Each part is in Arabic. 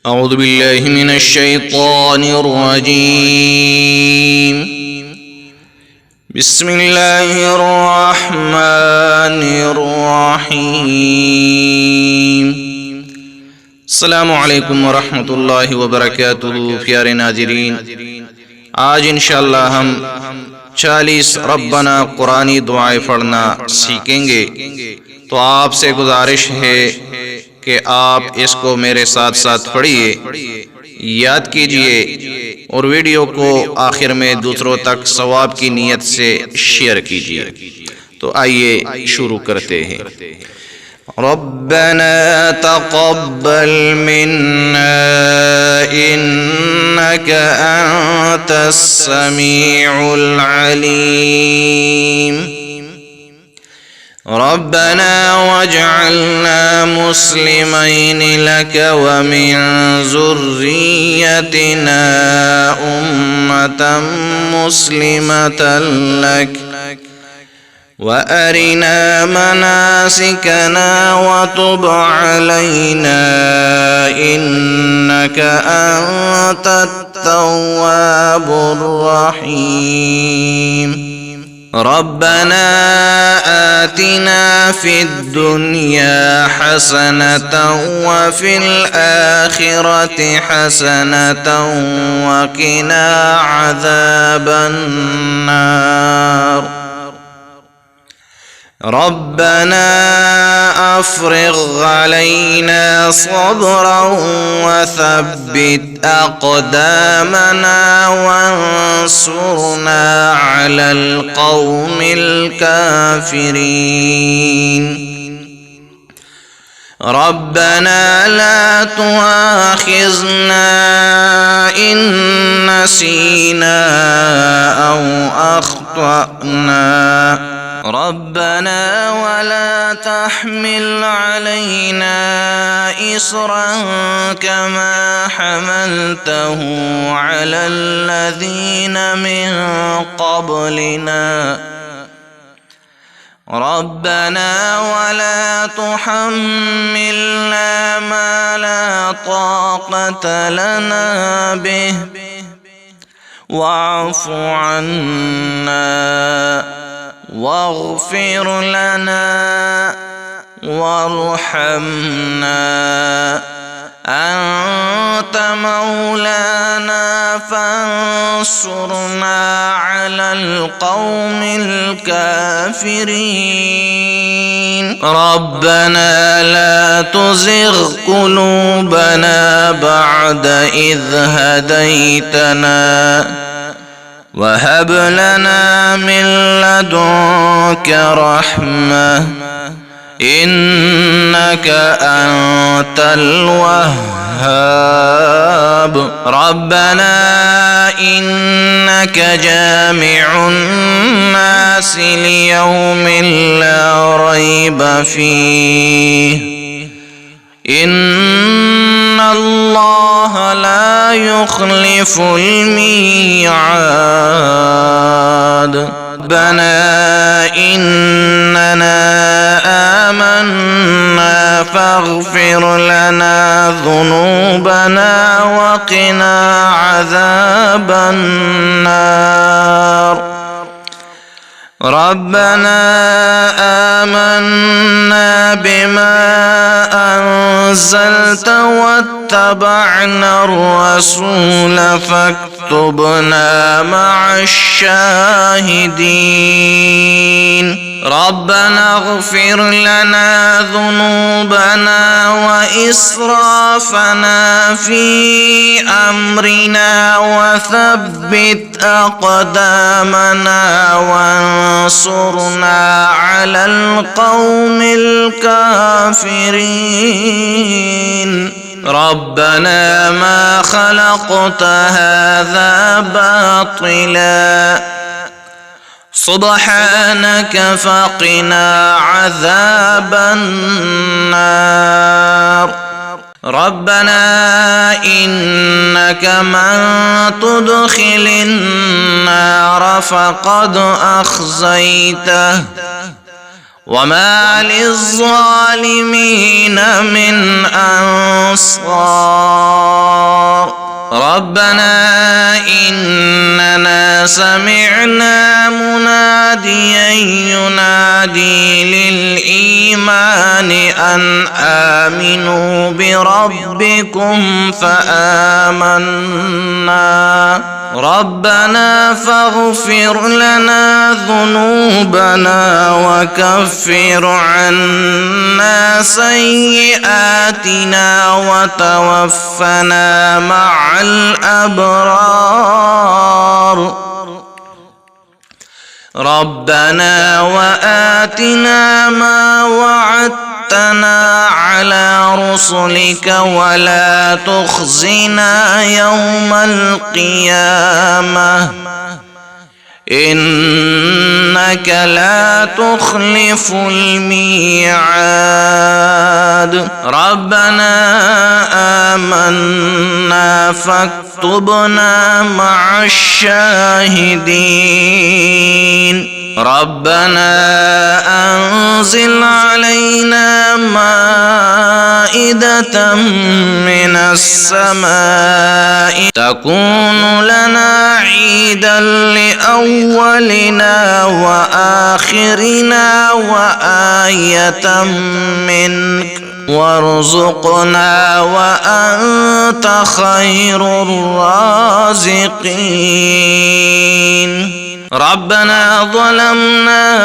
أعوذ بالله من الشيطان الرجيم. بسم الله الرحمن الرحيم. السلام علیکم ورحمۃ اللہ وبرکاتہ. پیارے ناظرین، آج انشاءاللہ ہم 40 ربنا قرآنی دعائیں پڑھنا سیکھیں گے. تو آپ سے گزارش ہے کہ آپ اس کو میرے ساتھ ساتھ پڑھیے، یاد کیجئے اور ویڈیو کو آخر میں دوسروں تک ثواب کی نیت سے شیئر کیجئے. تو آئیے شروع کرتے ہیں. ربنا تقبل منا إنك أنت السميع العليم. ربنا واجعلنا مسلمين لك ومن ذريتنا أمة مسلمة لك وأرنا مناسكنا وتب علينا إنك أنت التواب الرحيم. ربنا آتنا في الدنيا حسنة وفي الآخرة حسنة وقنا عذاب النار. ربنا أفرغ علينا صبرا وثبت أقدامنا وانصرنا على القوم الكافرين. ربنا لا تؤاخذنا إن نسينا أو أخطأنا. ربنا ولا تحمل علينا إصرا كما حملته على الذين من قبلنا. ربنا ولا تحملنا ما لا طاقة لنا به واعف عنا واغفر لنا وارحمنا أنت مولانا فانصرنا على القوم الكافرين. ربنا لا تزغ قلوبنا بعد إذ هديتنا وهب لنا من لدنك رحمة إنك أنت الوهاب. ربنا إنك جامع الناس ليوم لا ريب فيه إن الله لا يخلف الميعاد. ربنا إننا آمنا فاغفر لنا ذنوبنا وقنا عذاب النار. ربنا آمنا بما أنزلت واتبعنا الرسول فاكتبنا مع الشاهدين. ربنا اغفر لنا ذنوبنا وإسرافنا في أمرنا وثبت أقدامنا وانصرنا على القوم الكافرين. ربنا ما خلقت هذا باطلا سبحانك فقنا عذاب النار. ربنا إنك من تدخل النار فقد أخزيته وما للظالمين من أنصار. ربنا إننا سمعنا مناديا ينادي للإيمان أن آمنوا بربكم فآمنا ربنا فاغفر لنا ذنوبنا وكفر عنا سيئاتنا وتوفنا مع الأبرار ربنا وآتنا ما وعدتنا على رسلك ولا تخزنا يوم القيامة إنك لا تخلف الميعاد ربنا آمنا فاكتبنا مع الشاهدين ربنا أنزل علينا مائدة من السماء تكون لنا عيدا لأولنا وآخرنا وآية منك وارزقنا وأنت خير الرازقين ربنا ظلمنا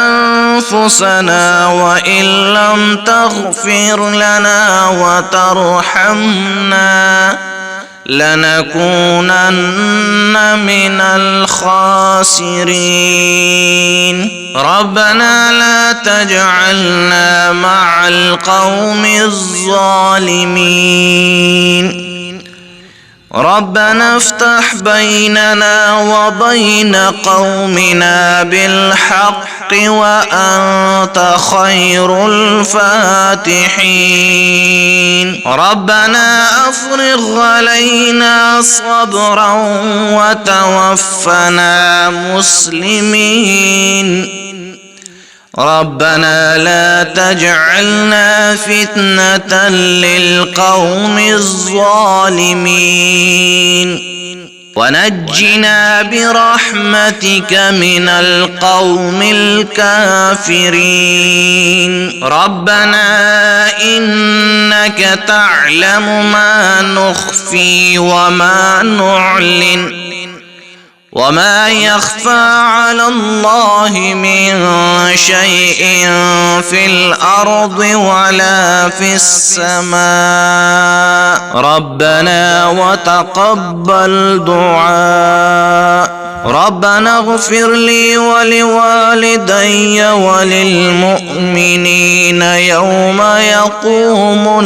أنفسنا وإن لم تغفر لنا وترحمنا لنكونن من الخاسرين ربنا لا تجعلنا مع القوم الظالمين ربنا افتح بيننا وبين قومنا بالحق وأنت خير الفاتحين ربنا أفرغ علينا صبرا وتوفنا مسلمين ربنا لا تجعلنا فتنة للقوم الظالمين ونجنا برحمتك من القوم الكافرين ربنا إنك تعلم ما نخفي وما نعلن وما يخفى على الله من شيء في الأرض ولا في السماء ربنا وتقبل دعاء ربنا اغفر لي ولوالدي وللمؤمنين يوم يقوم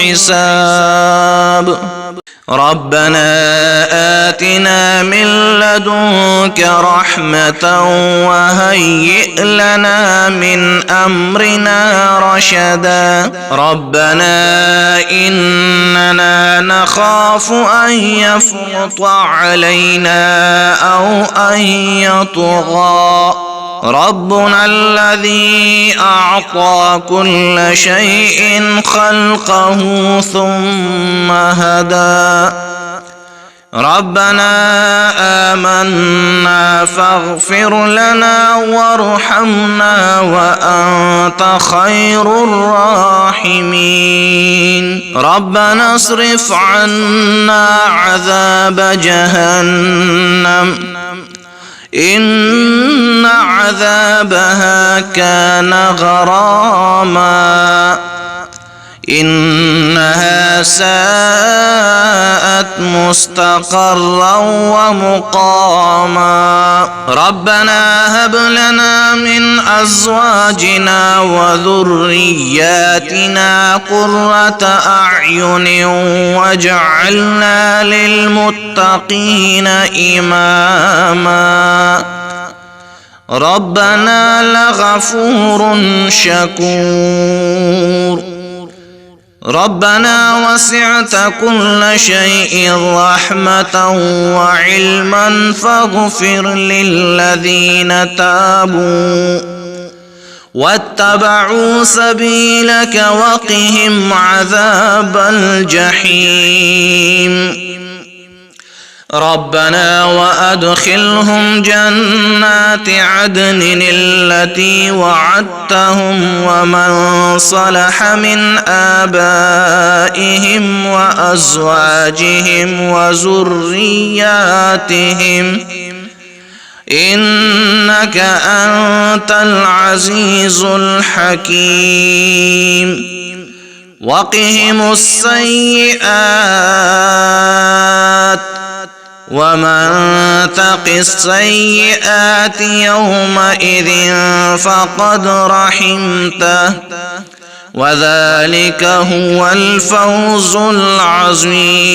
الحساب ربنا آتنا من لدنك رحمة وهيئ لنا من أمرنا رشدا ربنا إننا نخاف أن يفرط علينا أو أن يطغى ربنا الذي أعطى كل شيء خلقه ثم هدى ربنا آمنا فاغفر لنا وارحمنا وأنت خير الراحمين ربنا اصرف عنا عذاب جهنم إن عذابها كان غراما إنها ساءت مستقرا ومقاما ربنا هب لنا من أزواجنا وذرياتنا قرة أعين واجعلنا للمتقين إماما ربنا لغفور شكور ربنا وسعت كل شيء رحمة وعلما فاغفر للذين تابوا واتبعوا سبيلك وقهم عذاب الجحيم ربنا وأدخلهم جنات عدن التي وعدتهم ومن صلح من آبائهم وأزواجهم وذرياتهم إنك أنت العزيز الحكيم وقهم السيئات ومن تق السيئات يومئذ فقد رحمته وذلك هو الفوز العظيم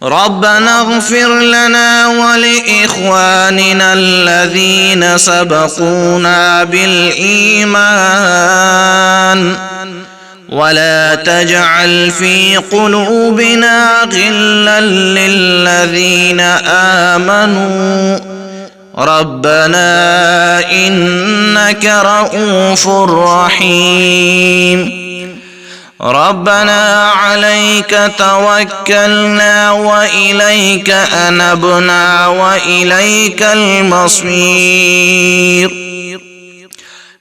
ربنا اغفر لنا ولإخواننا الذين سبقونا بالإيمان ولا تجعل في قلوبنا غلا للذين آمنوا ربنا إنك رؤوف رحيم ربنا عليك توكلنا وإليك أنبنا وإليك المصير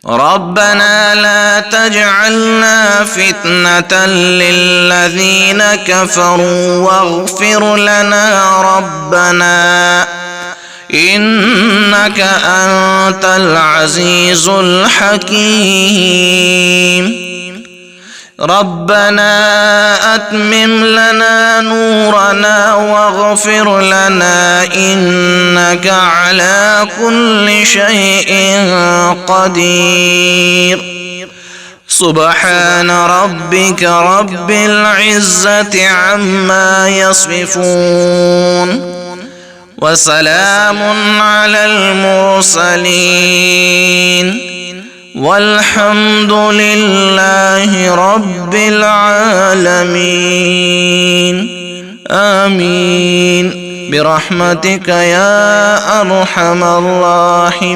ربنا لا تجعلنا فتنة للذين كفروا واغفر لنا ربنا إنك أنت العزيز الحكيم ربنا أتمم لنا نورنا واغفر لنا إنك على كل شيء قدير سبحان ربك رب العزة عما يصفون وسلام على المرسلين والحمد لله رب العالمين آمين برحمتك يا أرحم الراحمين.